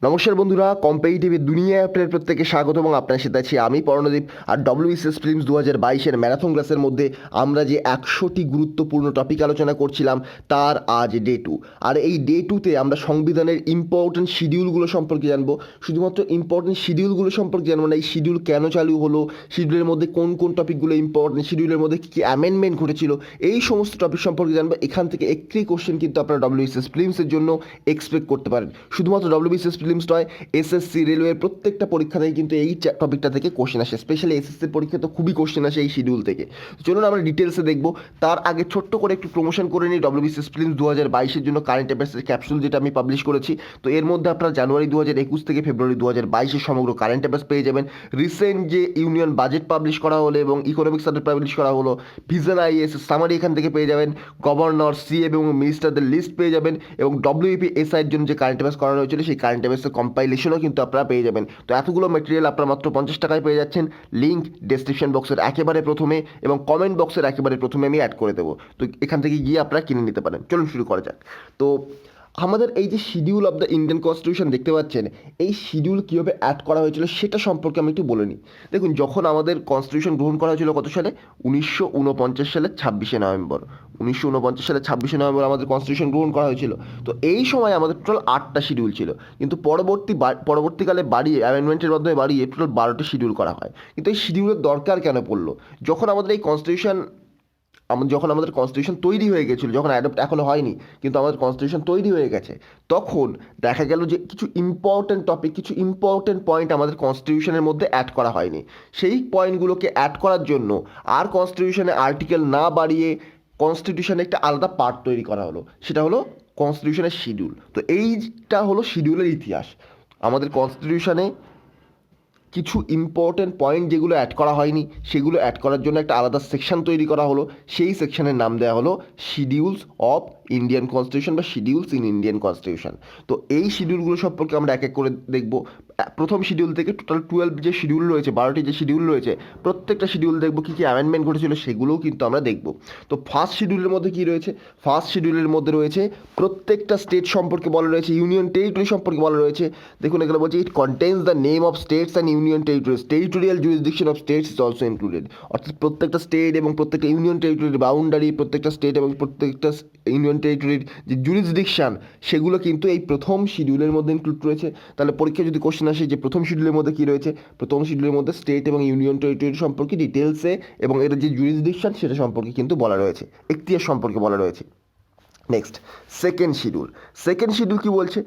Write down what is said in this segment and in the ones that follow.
নমস্কার বন্ধুরা, কম্পিটিটিভ দুনিয়া অ্যাপের প্রত্যেকে স্বাগত এবং আপনার সাথে আছি আমি পর্ণদীপ। আর WBCS প্রিলিমস 2022-এর ম্যারাথন ক্লাসের মধ্যে আমরা যে 100টি গুরুত্বপূর্ণ টপিক আলোচনা করছিলাম তার আজ ডে 2। আর এই ডে 2তে আমরা সংবিধানের ইম্পর্টেন্ট শিডিউলগুলো সম্পর্কে জানবো। শুধুমাত্র ইম্পর্টেন্ট শিডিউলগুলো সম্পর্কে জানবো না, এই শিডিউল কেন চালু হলো, শিডিউলের মধ্যে কোন কোন টপিকগুলো ইম্পর্টেন্ট, শিডিউলের মধ্যে কী কী অ্যামেন্ডমেন্ট ঘটেছিল, এই সমস্ত টপিক সম্পর্কে জানবো। এখান থেকে একটি কোশ্চেন কিন্তু আপনারা WBCS প্রিলিমসের জন্য এক্সপেক্ট করতে পারেন। শুধুমাত্র WBCS প্রিলিমস নয়, SSC রেলওয়ের প্রত্যেকটা পরীক্ষা থেকে কিন্তু এই টপিকটা থেকে কোশ্চেন আসে। স্পেশালি SSCর পরীক্ষা তো খুবই কোশ্চেন আসে এই শিডিউল থেকে। চলুন আমরা ডিটেলসে দেখবো। তার আগে ছোট্ট করে একটু প্রমোশন করে নিই। WBCS প্রিলিমস 2022-এর জন্য কারেন্ট অ্যাফেয়ার্সের ক্যাপসুল যেটা আমি পাবলিশ করেছি, তো এর মধ্যে আপনারা জানুয়ারি 2021 থেকে ফেব্রুয়ারি 2022-এর সমগ্র কারেন্ট অ্যাফেয়ার্স পেয়ে যাবেন। রিসেন্ট যে ইউনিয়ন বাজেট পাবলিশ করা হলো এবং ইকোনমিক সার্ভে পাবলিশ করা হলো, ভিশন IAS সামারি এখান থেকে পেয়ে যাবেন, গভর্নর, CM এবং মিনিস্টারদের লিস্ট পেয়ে যাবেন, এবং WBPSI এর জন্য যে কারেন্ট অ্যাফেয়ার্স করানো হয়েছিল সেই কারেন্ট অ্যাফেয়ার্সের কম্পাইলেশনও কিন্তু আপনারা পেয়ে যাবেন। তো এতগুলো ম্যাটেরিয়াল আপনারা মাত্র 50 টাকায় পেয়ে যাচ্ছেন। লিঙ্ক ডেসক্রিপশন বক্সের একেবারে প্রথমে এবং কমেন্ট বক্সের একেবারে প্রথমে আমি অ্যাড করে দেবো, তো এখান থেকে গিয়ে আপনারা কিনে নিতে পারেন। চলুন শুরু করা যাক। তো আমাদের এই যে schedule of the Indian constitution দেখতে পাচ্ছেন, এই শিডিউল কীভাবে অ্যাড করা হয়েছিল সেটা সম্পর্কে আমি একটু বলে নিই। দেখুন, যখন আমাদের কনস্টিটিউশন গ্রহণ করা হয়েছিল কত সালে, 1949 সালের 26শে নভেম্বর। 1949 সালের 26শে নভেম্বর আমাদের কনস্টিটিউশন গ্রহণ করা হয়েছিল। তো এই সময় আমাদের টোটাল 8টা শিডিউল ছিল, কিন্তু পরবর্তীকালে বাড়িয়ে অ্যামেন্ডমেন্টের মাধ্যমে বাড়িয়ে টোটাল 12টি শিডিউল করা হয়। কিন্তু এই শিডিউলের দরকার কেন পড়লো? যখন আমাদের কনস্টিটিউশন তৈরি হয়ে গেছিলো, যখন অ্যাডপ্ট এখনও হয়নি কিন্তু আমাদের কনস্টিটিউশন তৈরি হয়ে গেছে, তখন দেখা গেল যে কিছু ইম্পর্টেন্ট টপিক, কিছু ইম্পর্টেন্ট পয়েন্ট আমাদের কনস্টিটিউশনের মধ্যে অ্যাড করা হয়নি। সেই পয়েন্টগুলোকে অ্যাড করার জন্য আর কনস্টিটিউশনে আর্টিকেল না বাড়িয়ে কনস্টিটিউশনে একটা আলাদা পার্ট তৈরি করা হলো, সেটা হলো কনস্টিটিউশনের শিডিউল। তো এইটা হলো শিডিউলের ইতিহাস। আমাদের কনস্টিটিউশনে কিছু ইম্পর্টেন্ট পয়েন্ট যেগুলো অ্যাড করা হয়নি সেগুলো অ্যাড করার জন্য একটা আলাদা সেকশন তৈরি করা হলো। সেই সেকশনের নাম দেওয়া হলো শিডিউলস অফ ইন্ডিয়ান কনস্টিটিউশন বা শিডিউলস ইন ইন্ডিয়ান কনস্টিটিউশন। তো এই শিডিউলগুলো সম্পর্কে আমরা এক এক করে দেখব। প্রথম শিডিউল থেকে টোটাল 12 যে শিডিউল রয়েছে, 12টি যে শিডিউল রয়েছে, প্রত্যেকটা শিডিউল দেখব কী কী অ্যামেন্ডমেন্ট ঘটেছিল সেগুলোও কিন্তু আমরা দেখব। তো ফার্স্ট শিডিউলের মধ্যে কী রয়েছে? ফার্স্ট শিডিউলের মধ্যে রয়েছে প্রত্যেকটা স্টেট সম্পর্কে বলা রয়েছে, ইউনিয়ন টেরিটরি সম্পর্কে বলা রয়েছে। দেখুন, এগুলো বলছে it contains the name of states and union territories, territorial jurisdiction of states is also included. অর্থাৎ প্রত্যেকটা স্টেট এবং প্রত্যেকটা ইউনিয়ন টেরিটরির বাউন্ডারি, প্রত্যেকটা স্টেট এবং প্রত্যেকটা ইউনিয়ন টেরিটরির যে জুরিসডিকশন, সেগুলো কিন্তু এই প্রথম শিডিউলের মধ্যে ইনক্লুড রয়েছে। তাহলে পরীক্ষায় যদি কোশ্চেন আসে যে প্রথম শিডিউলের মধ্যে কী রয়েছে, প্রথম শিডিউলের মধ্যে স্টেট এবং ইউনিয়ন টেরিটরি সম্পর্কে ডিটেলসে এবং এর যে জুরিসডিকশন সেটা সম্পর্কে কিন্তু বলা রয়েছে, এখতিয়ার সম্পর্কে বলা রয়েছে। Next, second schedule. Second schedule কী বলছে?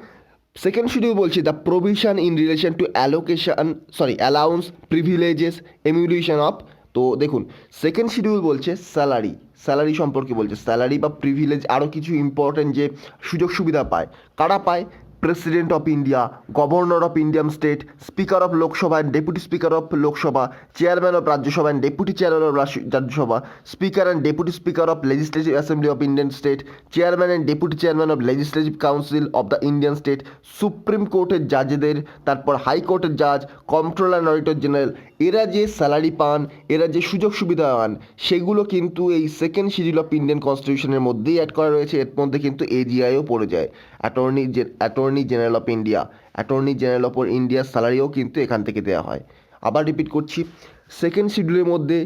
সেকেন্ড শিডিউল বলছে the provision in relation to allowance, privileges, emulation of. তো দেখুন, সেকেন্ড শিডিউল বলছে স্যালারি সম্পর্কে বলছে, স্যালারি বা প্রিভিলেজ, আরও কিছু ইম্পর্টেন্ট যে সুযোগ সুবিধা পায়। কারা পায়? President of India, governor of Indian state, speaker of Lok Sabha and deputy speaker of Lok Sabha, chairman of Rajya Sabha and deputy chairman of Rajya Sabha, speaker and deputy speaker of legislative assembly of Indian state, chairman and deputy chairman of legislative council of the Indian state, supreme কোর্টের জাজেদের, তারপর হাইকোর্টের জাজ, controller and auditor general, এরা যে salary পান, এরা যে সুযোগ সুবিধা পান, সেগুলো কিন্তু এই সেকেন্ড শিডিউল অফ ইন্ডিয়ান কনস্টিটিউশনের মধ্যেই অ্যাড করা রয়েছে। এর মধ্যে কিন্তু AGIও পড়ে যায়, attorney general of India, attorney general of ইন্ডিয়ার স্যালারিও কিন্তু এখান থেকে দেওয়া হয়। আবার রিপিট করছি, সেকেন্ড শিডিউলের মধ্যে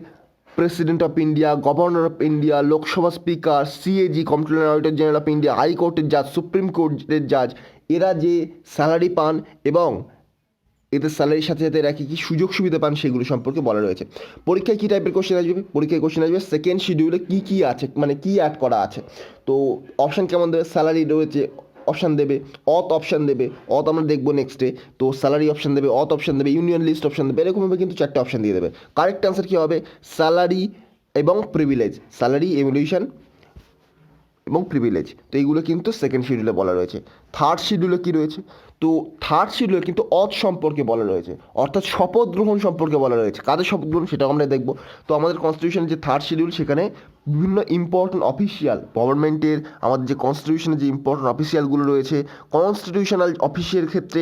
president of India, governor of India, Lok Sabha speaker, CAG, controller auditor general of India, হাইকোর্টের জাজ, সুপ্রিম কোর্টের জাজ, এরা যে স্যালারি পান এবং এদের স্যালারির সাথে সাথে এরা কী কী সুযোগ সুবিধা পান সেগুলো সম্পর্কে বলা রয়েছে। পরীক্ষায় কী টাইপের কোশ্চেন আসবে? পরীক্ষায় কোশ্চেন আসবে সেকেন্ড শিডিউলে কী কী আছে, মানে কী অ্যাড করা আছে। তো অপশান কেমন দেবে? স্যালারি রয়েছে, অপশান দেবে, অপশান দেবে, আমরা দেখবো নেক্সটে। তো স্যালারি অপশান দেবে, অপশান দেবে, ইউনিয়ন লিস্ট অপশান দেবে, এরকমভাবে কিন্তু 4টে অপশান দিয়ে দেবে। কারেক্ট অ্যান্সার কী হবে? স্যালারি এবং প্রিভিলেজ, স্যালারি, এমিউলেশন এবং প্রিভিলেজ। তো এইগুলো কিন্তু সেকেন্ড শিডিউলে বলা রয়েছে। থার্ড শিডিউলে কী রয়েছে? তো থার্ড শিডিউলে কিন্তু সম্পর্কে বলা রয়েছে, অর্থাৎ শপথ গ্রহণ সম্পর্কে বলা রয়েছে। কাদের শপথ গ্রহণ সেটাও আমরা দেখব। তো আমাদের কনস্টিটিউশনের যে থার্ড শিডিউল, সেখানে বিভিন্ন ইম্পর্টেন্ট অফিসিয়াল গভর্নমেন্টের, আমাদের যে কনস্টিটিউশনের যে ইম্পর্টেন্ট অফিসিয়ালগুলো রয়েছে, কনস্টিটিউশনাল অফিসের ক্ষেত্রে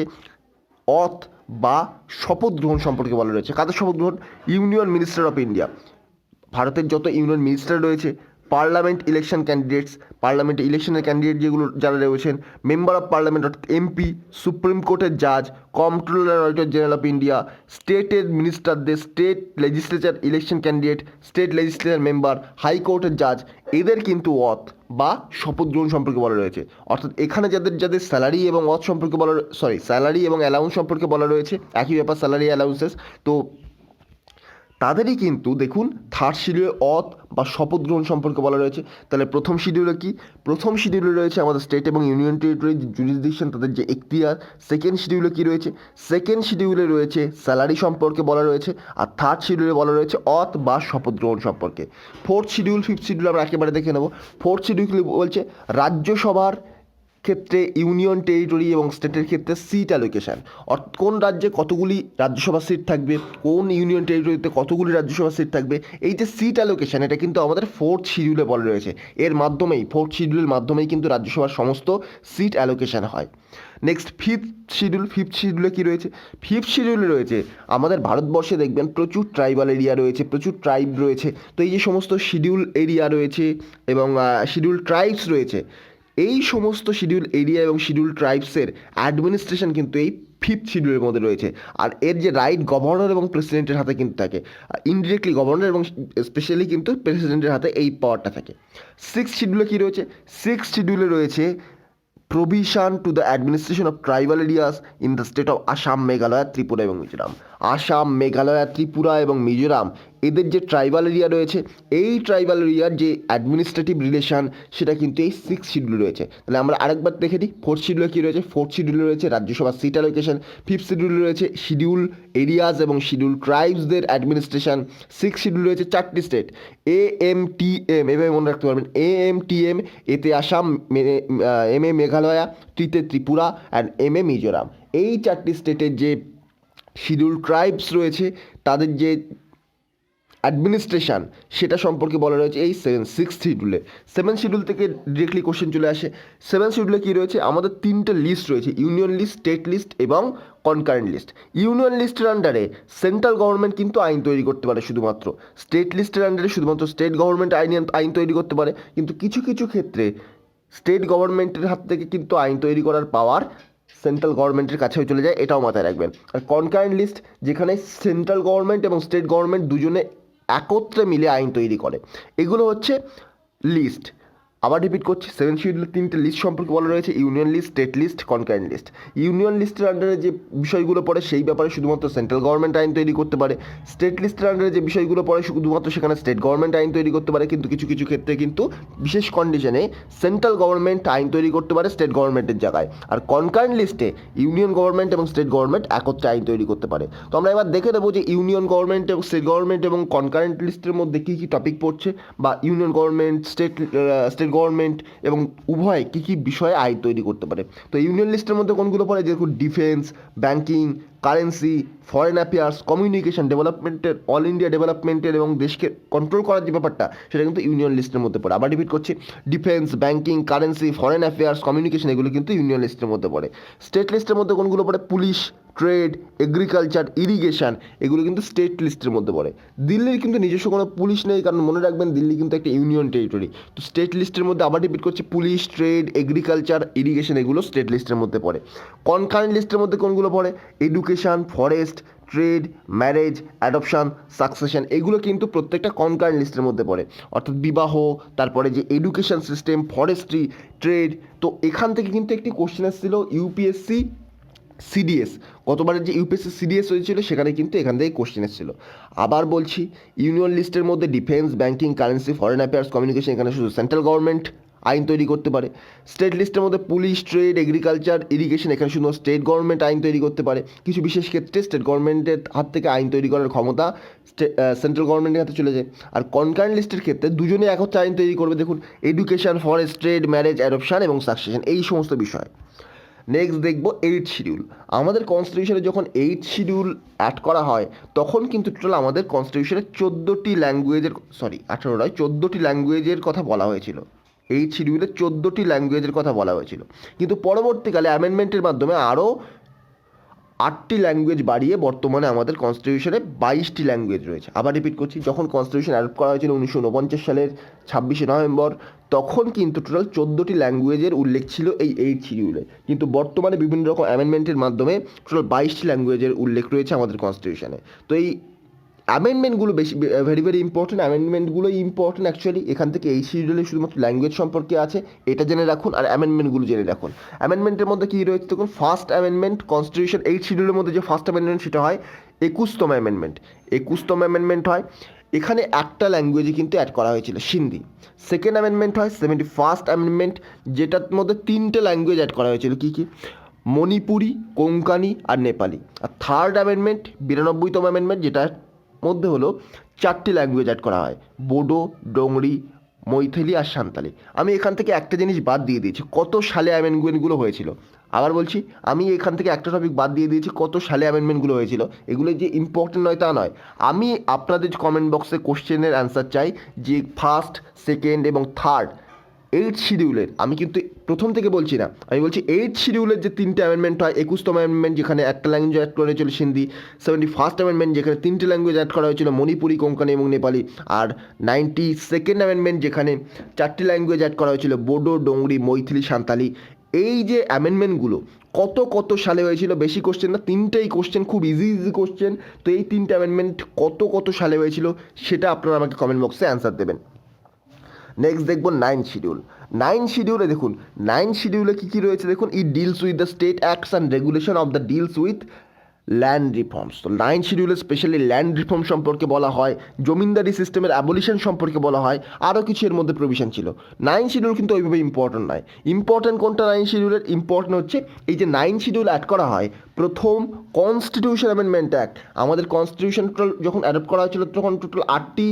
বা শপথ গ্রহণ সম্পর্কে বলা রয়েছে। কাদের শপথ গ্রহণ? ইউনিয়ন মিনিস্টার অফ ইন্ডিয়া, ভারতের যত ইউনিয়ন মিনিস্টার রয়েছে পার্লামেন্ট ইলেকশন ক্যান্ডিডেটস, পার্লামেন্ট ইলেকশনের ক্যান্ডিডেট যেগুলো যারা রয়েছেন, মেম্বার অফ পার্লামেন্ট অর্থাৎ এমপি, সুপ্রিম কোর্টের জাজ, comptroller auditor general of India, স্টেটের মিনিস্টারদের, state legislature election candidate, state legislature member, হাইকোর্টের জাজ, এদের কিন্তু অথ বা শপথ গ্রহণ সম্পর্কে বলা রয়েছে। অর্থাৎ এখানে যাদের যাদের স্যালারি এবং অথ সম্পর্কে বলা, স্যালারি এবং অ্যালাউন্স সম্পর্কে বলা রয়েছে, একই ব্যাপার স্যালারি অ্যালাউন্সেস, তো তাদেরই কিন্তু দেখুন থার্ড শিডিউলে অথ বা শপথ গ্রহণ সম্পর্কে বলা রয়েছে। তাহলে প্রথম শিডিউলে কি? প্রথম শিডিউলে রয়েছে আমাদের স্টেট এবং ইউনিয়ন টেরিটরি যে জুরিসডিকশন, তাদের যে এখতিয়ার। সেকেন্ড শিডিউলে কি রয়েছে? সেকেন্ড শিডিউলে রয়েছে স্যালারি সম্পর্কে বলা রয়েছে, আর থার্ড শিডিউলে বলা রয়েছে অথ বা শপথ গ্রহণ সম্পর্কে। ফোর্থ শিডিউল, ফিফথ শিডিউল আমরা একেবারে দেখে নেব। ফোর্থ শিডিউল বলছে রাজ্যসভার ক্ষেত্রে ইউনিয়ন টেরিটরি এবং স্টেটের ক্ষেত্রে সিট অ্যালোকেশন, অর্থাৎ কোন রাজ্যে কতগুলি রাজ্যসভা সিট থাকবে, কোন ইউনিয়ন টেরিটরিতে কতগুলি রাজ্যসভা সিট থাকবে, এই যে সিট অ্যালোকেশন, এটা কিন্তু আমাদের ফোর্থ শিডিউলে বলা রয়েছে। এর মাধ্যমেই, ফোর্থ শিডিউলের মাধ্যমেই কিন্তু রাজ্যসভার সমস্ত সিট অ্যালোকেশন হয়। নেক্সট ফিফথ শিডিউল, ফিফথ শিডিউলে কী রয়েছে? ফিফথ শিডিউলে রয়েছে আমাদের ভারতবর্ষে দেখবেন প্রচুর ট্রাইবাল এরিয়া রয়েছে, প্রচুর ট্রাইব রয়েছে। তো এই যে সমস্ত শিডিউল এরিয়া রয়েছে এবং শিডিউল ট্রাইবস রয়েছে, এই সমস্ত শিডিউল এরিয়া এবং শিডিউল ট্রাইবসের অ্যাডমিনিস্ট্রেশন কিন্তু এই ফিফথ শিডিউলের মধ্যে রয়েছে। আর এর যে রাইট গভর্নর এবং প্রেসিডেন্টের হাতে কিন্তু থাকে, ইনডিরেক্টলি গভর্নর এবং স্পেশালি কিন্তু প্রেসিডেন্টের হাতে এই পাওয়ারটা থাকে। সিক্স শিডিউলে কী রয়েছে? সিক্স শিডিউলে রয়েছে provision to the administration of tribal areas in the state of Assam, Meghalaya, Tripura এবং মিজোরাম। আসাম, মেঘালয়, ত্রিপুরা এবং মিজোরাম, এদের যে ট্রাইবাল এরিয়া রয়েছে, এই ট্রাইবাল এরিয়ার যে অ্যাডমিনিস্ট্রেটিভ রিলেশন, সেটা কিন্তু এই সিক্স শিডিউলে রয়েছে। তাহলে আমরা আরেকবার দেখে দিই, ফোর্থ শিডিউলে কী রয়েছে? ফোর্থ শিডিউলে রয়েছে রাজ্যসভা সিট অ্যালোকেশন। ফিফথ শিডিউলে রয়েছে শিডিউল এরিয়াস এবং শিডিউল ট্রাইবসদের অ্যাডমিনিস্ট্রেশন। সিক্স শিডিউল রয়েছে চারটি স্টেট, AMTM, এভাবে মনে রাখতে পারবেন, AMTM, এতে আসাম, MA মেঘালয়, টিতে ত্রিপুরা অ্যান্ড MA মিজোরাম। এই চারটি স্টেটের যে শিডিউল ট্রাইবস রয়েছে, তাদের যে অ্যাডমিনিস্ট্রেশন, সেটা সম্পর্কে বলা রয়েছে এই সিক্স শিডিউলে। সেভেন শিডিউল থেকে ডিরেক্টলি কোশ্চেন চলে আসে। সেভেন শিডিউলে কী রয়েছে? আমাদের তিনটে লিস্ট রয়েছে, ইউনিয়ন লিস্ট, স্টেট লিস্ট এবং কনকারেন্ট লিস্ট। ইউনিয়ন লিস্টের আন্ডারে সেন্ট্রাল গভর্নমেন্ট কিন্তু আইন তৈরি করতে পারে শুধুমাত্র, স্টেট লিস্টের আন্ডারে শুধুমাত্র স্টেট গভর্নমেন্ট আইন তৈরি করতে পারে, কিন্তু কিছু কিছু ক্ষেত্রে স্টেট গভর্নমেন্টের হাত থেকে কিন্তু আইন তৈরি করার পাওয়ার সেন্ট্রাল গভর্নমেন্টের কাছেও চলে যায়, এটাও মাথায় রাখবেন। আর কনকারেন্ট লিস্ট, যেখানে সেন্ট্রাল গভর্নমেন্ট এবং স্টেট গভর্নমেন্ট দুজনে একত্রে মিলে আইন তৈরি করে, এগুলো হচ্ছে লিস্ট। আবার রিপিট করছি, সেভেন শিডিউলের তিনটে লিস্ট সম্পর্কে বলা রয়েছে, union list, state list, concurrent list. Union লিস্টের আন্ডারে যে বিষয়গুলো পড়ে সেই ব্যাপারে শুধুমাত্র সেন্ট্রাল গভর্নমেন্ট আইন তৈরি করতে পারে। স্টেট লিস্টের আন্ডারে যে বিষয়গুলো পড়ে শুধুমাত্র সেখানে স্টেট গভর্নমেন্ট আইন তৈরি করতে পারে, কিন্তু কিছু কিছু ক্ষেত্রে কিন্তু বিশেষ কন্ডিশনে সেন্ট্রাল গভর্নমেন্ট আইন তৈরি করতে পারে স্টেট গভর্নমেন্টের জায়গায়। আর কনকারেন্ট লিস্টে ইউনিয়ন গভর্নমেন্ট এবং স্টেট গভর্নমেন্ট একত্রে আইন তৈরি করতে পারে। তো আমরা এবার দেখে দেবো যে ইউনিয়ন গভর্নমেন্ট এবং স্টেট গভর্নমেন্ট এবং কনকারেন্ট লিস্টের মধ্যে কী কী টপিক পড়ছে, বা ইউনিয়ন গভর্নমেন্ট, স্টেট গভর্নমেন্ট এবং উভয় কী কী বিষয়ে আইন তৈরি করতে পারে। তো ইউনিয়ন লিস্টের মধ্যে কোনগুলো পড়ে? যেরকম defence, banking, currency, foreign affairs, communication, ডেভেলপমেন্টের, অল ইন্ডিয়া ডেভেলপমেন্টের এবং দেশকে কন্ট্রোল করার যে ব্যাপারটা, সেটা কিন্তু ইউনিয়ন লিস্টের মধ্যে পড়ে। আবার রিপিট করছি, defence, banking, currency, foreign affairs, communication, এগুলো কিন্তু ইউনিয়ন লিস্টের মধ্যে পড়ে। স্টেট লিস্টের মধ্যে কোনগুলো পড়ে? পুলিশ, ট্রেড, এগ্রিকালচার, ইরিগেশন, এগুলো কিন্তু স্টেট লিস্টের মধ্যে পড়ে। দিল্লির কিন্তু নিজস্ব কোনো পুলিশ নেই, কারণ মনে রাখবেন দিল্লি কিন্তু একটা ইউনিয়ন টেরিটরি। তো স্টেট লিস্টের মধ্যে আবার রিপিট করছি, পুলিশ, ট্রেড, এগ্রিকালচার, ইরিগেশন, এগুলো স্টেট লিস্টের মধ্যে পড়ে। কনকারেন্ট লিস্টের মধ্যে কোনগুলো পড়ে? Education, forest, trade, marriage, adoption, succession, এগুলো কিন্তু প্রত্যেকটা কনকারেন্ট লিস্টের মধ্যে পড়ে। অর্থাৎ বিবাহ, তারপরে যে এডুকেশন সিস্টেম, ফরেস্ট্রি, ট্রেড। তো এখান থেকে কিন্তু একটি কোশ্চেন এসেছিল ইউপিএসসি সিডিএস, গতবারের যে ইউপিএসসি সিডিএস হয়েছিল সেখানে কিন্তু এখান থেকে কোশ্চেন এসেছিল। আবার বলছি, ইউনিয়ন লিস্টের মধ্যে defence, banking, currency, foreign affairs, communication, এখানে শুধু সেন্ট্রাল গভর্নমেন্ট আইন তৈরি করতে পারে। স্টেট লিস্টের মধ্যে পুলিশ, ট্রেড, এগ্রিকালচার, ইরিগেশন, এখানে শুধু স্টেট গভর্নমেন্ট আইন তৈরি করতে পারে। কিছু বিশেষ ক্ষেত্রে স্টেট গভর্নমেন্টের হাত থেকে আইন তৈরি করার ক্ষমতা সেন্ট্রাল গভর্নমেন্টের হাতে চলে যায়। আর কনকারেন্ট লিস্টের ক্ষেত্রে দুজনে একত্রে আইন তৈরি করবে, দেখুন education, forest, trade, marriage, adoption এবং সাকসেশন, এই সমস্ত বিষয়। নেক্সট দেখব এইট শিডিউল। আমাদের কনস্টিটিউশনে যখন এইট শিডিউল অ্যাড করা হয়, তখন কিন্তু টোটাল আমাদের কনস্টিটিউশনে 14টি ল্যাঙ্গুয়েজের, 18 নয় 14টি ল্যাঙ্গুয়েজের কথা বলা হয়েছিল। এইট শিডিউলে 14টি ল্যাঙ্গুয়েজের কথা বলা হয়েছিল, কিন্তু পরবর্তীকালে অ্যামেন্ডমেন্টের মাধ্যমে আরও 8টি ল্যাঙ্গুয়েজ বাড়িয়ে বর্তমানে আমাদের কনস্টিটিউশনে 22টি ল্যাঙ্গুয়েজ রয়েছে। আবার রিপিট করছি, যখন কনস্টিটিউশন অ্যাডপ্ট করা হয়েছিল 1949 সালের 26শে নভেম্বর, তখন কিন্তু টোটাল 14টি ল্যাঙ্গুয়েজের উল্লেখ ছিল এই 8 শিডিউলে, কিন্তু বর্তমানে বিভিন্ন রকম অ্যামেন্ডমেন্টের মাধ্যমে টোটাল 22টি ল্যাঙ্গুয়েজের উল্লেখ রয়েছে আমাদের কনস্টিটিউশনে। তো এই অ্যামেন্ডমেন্টগুলো বেশি ভেরি ভেরি ইম্পর্টেন্ট, অ্যামেন্ডমেন্টগুলোই ইম্পর্টেন্ট অ্যাকচুয়ালি। এখান থেকে এই শিডিউলে শুধুমাত্র ল্যাঙ্গুয়েজ সম্পর্কে আছে, এটা জেনে রাখুন, আর অ্যামেন্ডমেন্টগুলো জেনে রাখুন। অ্যামেন্ডমেন্টের মধ্যে কী রয়েছে দেখুন, ফার্স্ট অ্যামেন্ডমেন্ট কনস্টিটিউশন 8 শিডিউলের মধ্যে যে ফার্স্ট অ্যামেন্ডমেন্ট সেটা হয় 21তম অ্যামেন্ডমেন্ট। 21তম অ্যামেন্ডমেন্ট হয়, এখানে একটা ল্যাঙ্গুয়েজই কিন্তু অ্যাড করা হয়েছিল, সিন্ধি। সেকেন্ড অ্যামেন্ডমেন্ট হয় 71st অ্যামেন্ডমেন্ট, যেটার মধ্যে 3টে ল্যাঙ্গুয়েজ অ্যাড করা হয়েছিল, কী কী, মণিপুরি, কোঙ্কানি আর নেপালি। আর থার্ড অ্যামেন্ডমেন্ট 92তম অ্যামেন্ডমেন্ট, যেটার মধ্যে হলো 4টি ল্যাঙ্গুয়েজ অ্যাড করা হয়, বোডো, ডোংরি, মৈথিলি আর সাঁওতালি। আমি এখান থেকে একটা জিনিস বাদ দিয়ে দিয়েছি, কত সালে অ্যামেন্ডমেন্টগুলো হয়েছিল। আবার বলছি, আমি এখান থেকে একটা টপিক বাদ দিয়ে দিয়েছি, কত সালে অ্যামেন্ডমেন্টগুলো হয়েছিল। এগুলো যে ইম্পর্টেন্ট নয় তা নয়, আমি আপনাদের কমেন্ট বক্সে কোশ্চেনের অ্যান্সার চাই যে ফার্স্ট, সেকেন্ড এবং থার্ড 8 শিডিউলের, আমি কিন্তু প্রথম থেকে বলছি না, আমি বলছি 8 শিডিউলের যে 3টে অ্যামেন্ডমেন্ট হয়, 21তম অ্যামেন্ডমেন্ট যেখানে একটা ল্যাঙ্গুয়েজ অ্যাড করা হয়েছিল সিন্ধি, 71st অ্যামেন্ডমেন্ট যেখানে 3টে ল্যাঙ্গুয়েজ অ্যাড করা হয়েছিল মণিপুরি, কোঙ্কানি এবং নেপালি, আর 92nd অ্যামেন্ডমেন্ট যেখানে 4টি ল্যাঙ্গুয়েজ অ্যাড করা হয়েছিল বোডো, ডোংরি, মৈথিলি, সাঁওতালি। এই যে অ্যামেন্ডমেন্টগুলো কত সালে হয়েছিল, বেশি কোশ্চেন না, 3টেই কোশ্চেন, খুব ইজি কোশ্চেন। তো এই 3টে অ্যামেন্ডমেন্ট কত সালে হয়েছিল সেটা আপনারা আমাকে কমেন্ট বক্সে অ্যান্সার দেবেন। নেক্সট দেখবো 9 শিডিউল। 9 শিডিউলে দেখুন, 9 শিডিউলে কী কী রয়েছে দেখুন, ই deals with the state acts and regulation of the deals with land reforms. তো 9 শিডিউলে স্পেশালি ল্যান্ড রিফর্ম সম্পর্কে বলা হয়, জমিনদারি সিস্টেমের অ্যাবলিশন সম্পর্কে বলা হয়, আরও কিছু এর মধ্যে প্রভিশন ছিল। 9 শিডিউল কিন্তু ওইভাবে ইম্পর্টেন্ট নয়। ইম্পর্টেন্ট কোনটা 9 শিডিউলের? ইম্পর্টেন্ট হচ্ছে এই যে 9 শিডিউল অ্যাড করা হয়, প্রথম কনস্টিটিউশন অ্যামেন্ডমেন্ট অ্যাক্ট। আমাদের কনস্টিটিউশন টোটাল যখন অ্যাডপ্ট করা হয়েছিল তখন টোটাল 8টি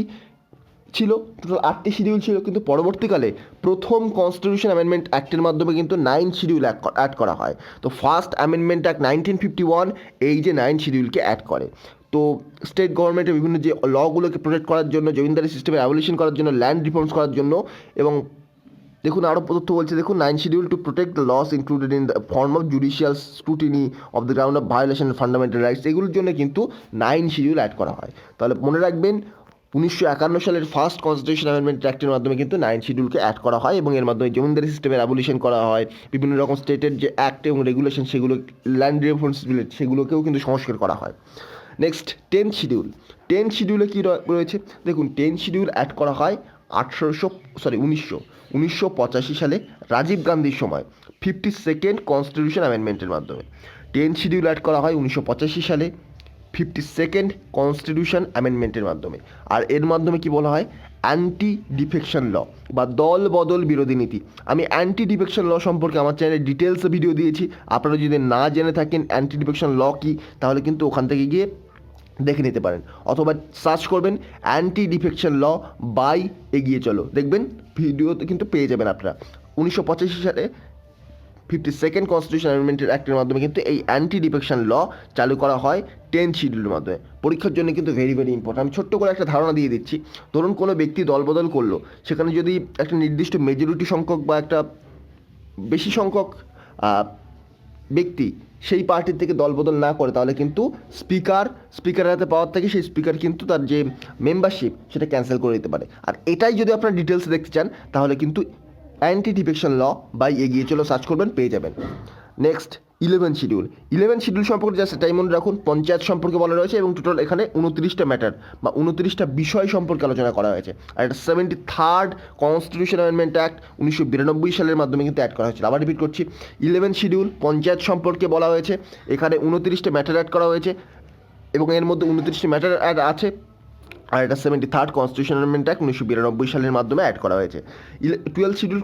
ছিল, টোটাল 8টি শিডিউল ছিল, কিন্তু পরবর্তীকালে প্রথম কনস্টিটিউশন অ্যামেন্ডমেন্ট অ্যাক্টের মাধ্যমে কিন্তু 9 শিডিউল অ্যাড করা হয়। তো ফার্স্ট অ্যামেন্ডমেন্ট অ্যাক্ট 1951 এই যে 9 শিডিউলকে অ্যাড করে। তো স্টেট গভর্নমেন্টের বিভিন্ন যে লগুলোকে প্রোটেক্ট করার জন্য, জমিনদারি সিস্টেমের অ্যাবলিশন করার জন্য, ল্যান্ড রিফর্মস করার জন্য, এবং দেখুন আরও তথ্য বলছে, দেখুন 9 schedule to protect the laws included in the form of judicial scrutiny of the ground of violation of fundamental rights, এগুলোর জন্য কিন্তু 9 শিডিউল অ্যাড করা হয়। তাহলে মনে রাখবেন 1951 সালের ফার্স্ট কনস্টিটিউশন অ্যামেন্ডমেন্ট অ্যাক্টের মাধ্যমে কিন্তু 9 শিডিউলকে অ্যাড করা হয়, এবং এর মাধ্যমে জমিনদারি সিস্টেমের অ্যাবলিশন করা হয়, বিভিন্ন রকম স্টেটের যে অ্যাক্ট এবং রেগুলেশন সেগুলো, ল্যান্ড রিফর্মস সেগুলোকেও কিন্তু সংস্কার করা হয়। Next 10 schedule. 10 শিডিউলে কী রয়েছে দেখুন, 10 শিডিউল অ্যাড করা হয় 1985 সালে রাজীব গান্ধীর সময় 52nd কনস্টিটিউশন অ্যামেন্ডমেন্টের মাধ্যমে। 10 শিডিউল অ্যাড করা হয় 1985 সালে 52nd কনস্টিটিউশন অ্যামেন্ডমেন্টের মাধ্যমে। আর এর মাধ্যমে কি বলা হয়, অ্যান্টি ডিফেকশন ল বা দল বদল বিরোধী নীতি। আমি অ্যান্টি ডিফেকশন ল সম্পর্কে আমার চ্যানেলে ডিটেলসে ভিডিও দিয়েছি, আপনারা যদি না জেনে থাকেন অ্যান্টি ডিফেকশন ল কী, তাহলে কিন্তু ওখান থেকে গিয়ে দেখে নিতে পারেন, অথবা সার্চ করবেন অ্যান্টি ডিফেকশন ল বাই এগিয়ে চলো, দেখবেন ভিডিওতে কিন্তু পেয়ে যাবেন আপনারা। 1985 সালে 52nd কনস্টিটিউশন অ্যামেন্ডমেন্টের অ্যাক্টের মাধ্যমে কিন্তু এই অ্যান্টি ডিফেকশন ল চালু করা হয় 10 শিডিউলের মাধ্যমে। পরীক্ষার জন্য কিন্তু ভেরি ভেরি ইম্পর্টেন্ট। আমি ছোট্ট করে একটা ধারণা দিয়ে দিচ্ছি, ধরুন কোনো ব্যক্তি দলবদল করলো, সেখানে যদি একটা নির্দিষ্ট মেজরিটি সংখ্যক বা একটা বেশি সংখ্যক ব্যক্তি সেই পার্টির থেকে দলবদল না করে, তাহলে কিন্তু স্পিকারের হাতে পাওয়ার থেকে সেই স্পিকার কিন্তু তার যে মেম্বারশিপ সেটা ক্যান্সেল করে দিতে পারে। আর এটাই যদি আপনারা ডিটেলসে দেখতে চান, তাহলে কিন্তু অ্যান্টি ডিফেকশন ল বাই এগিয়ে চলো সার্চ করবেন, পেয়ে যাবেন। Next 11 schedule. 11 শিডিউল সম্পর্কে জাস্ট এটাই মনে রাখুন, পঞ্চায়েত সম্পর্কে বলা রয়েছে, এবং টোটাল এখানে 29টা ম্যাটার বা 29টা বিষয় সম্পর্কে আলোচনা করা হয়েছে। আর এটা 73rd কনস্টিটিউশন অ্যামেন্ডমেন্ট অ্যাক্ট 1992 সালের মাধ্যমে কিন্তু অ্যাড করা হয়েছিল। আবার রিপিট করছি, 11 শিডিউল পঞ্চায়েত সম্পর্কে বলা হয়েছে, এখানে 29টা ম্যাটার অ্যাড করা হয়েছে, এবং এর মধ্যে 29টি ম্যাটার অ্যাড আছে। আর এটা 73rd কনস্টিটিউশন অ্যামেন্ডমেন্ট অ্যাক্ট 1992 সালের মাধ্যমে অ্যাড করা হয়েছে। 12 শিডিউল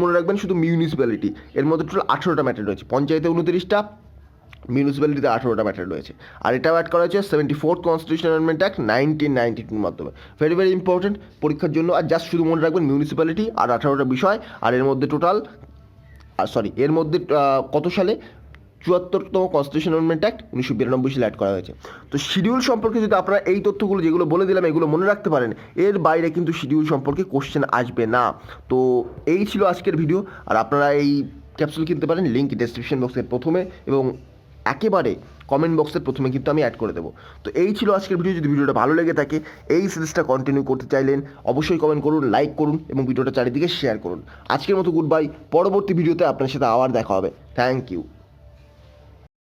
মনে রাখবেন, শুধু মিউনিসিপ্যালিটি, এর মধ্যে টোটাল 18টা ম্যাটার রয়েছে, পঞ্চায়েতে 29টা, মিউনিসিপ্যালিটিতে 18টা ম্যাটার রয়েছে। আর এটাও অ্যাড করা হয়েছে 74th কনস্টিটিউশন অ্যামেন্ডমেন্ট অ্যাক্ট 1992 মাধ্যমে। ভেরি ভেরি ইম্পর্টেন্ট পরীক্ষার জন্য। আর জাস্ট শুধু মনে রাখবেন মিউনিসিপ্যালিটি আর 18টা বিষয়, আর এর মধ্যে এর মধ্যে কত সালে 74তম কনস্টিটিউশন অ্যামেন্ডমেন্ট অ্যাক্ট 1992 সালে অ্যাড করা হয়েছে। তো শিডিউল সম্পর্কে যদি আপনারা এই তথ্যগুলো যেগুলো বলে দিলাম এগুলো মনে রাখতে পারেন, এর বাইরে কিন্তু শিডিউল সম্পর্কে কোশ্চেন আসবে না। তো এই ছিল আজকের ভিডিও। আর আপনারা এই ক্যাপসুল কিনতে পারেন, লিঙ্ক ডেসক্রিপশন বক্সের প্রথমে এবং একেবারে কমেন্ট বক্সের প্রথমে কিন্তু আমি অ্যাড করে দেবো। তো এই ছিল আজকের ভিডিও। যদি ভিডিওটা ভালো লেগে থাকে, এই সিরিজটা কন্টিনিউ করতে চাইলেন, অবশ্যই কমেন্ট করুন, লাইক করুন এবং ভিডিওটা চারিদিকে শেয়ার করুন। আজকের মতো গুড বাই। পরবর্তী ভিডিওতে আপনার সাথে আবার দেখা হবে। Thank you.